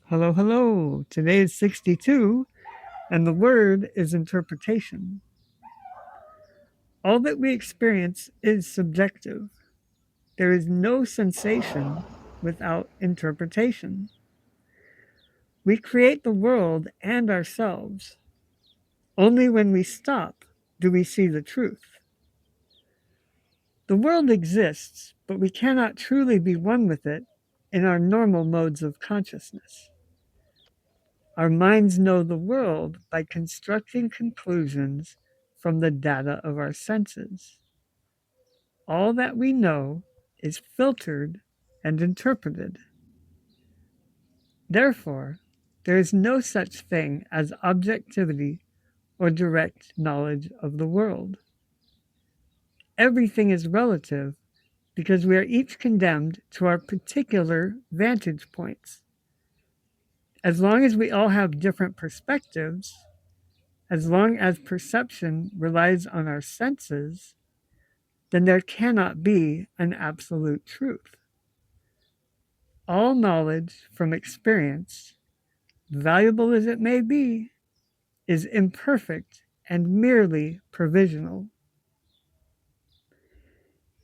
Hello, hello. Today is 62, and the word is interpretation. All that we experience is subjective. There is no sensation without interpretation. We create the world and ourselves. Only when we stop do we see the truth. The world exists, but we cannot truly be one with it in our normal modes of consciousness. Our minds know the world by constructing conclusions from the data of our senses. All that we know is filtered and interpreted. Therefore, there is no such thing as objectivity or direct knowledge of the world. Everything is relative because we are each condemned to our particular vantage points. As long as we all have different perspectives, as long as perception relies on our senses, then there cannot be an absolute truth. All knowledge from experience, valuable as it may be, is imperfect and merely provisional.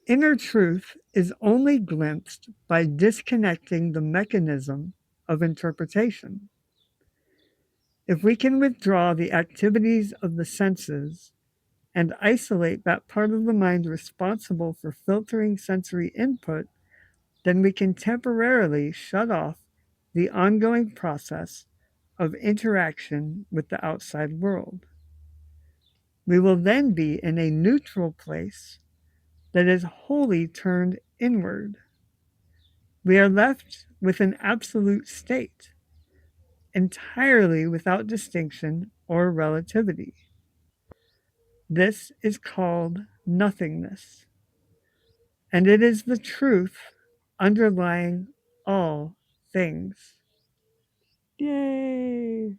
Inner truth is only glimpsed by disconnecting the mechanism of interpretation. If we can withdraw the activities of the senses and isolate that part of the mind responsible for filtering sensory input, then we can temporarily shut off the ongoing process of interaction with the outside world. We will then be in a neutral place that is wholly turned inward. We are left with an absolute state, entirely without distinction or relativity. This is called nothingness, and it is the truth underlying all things. Yay!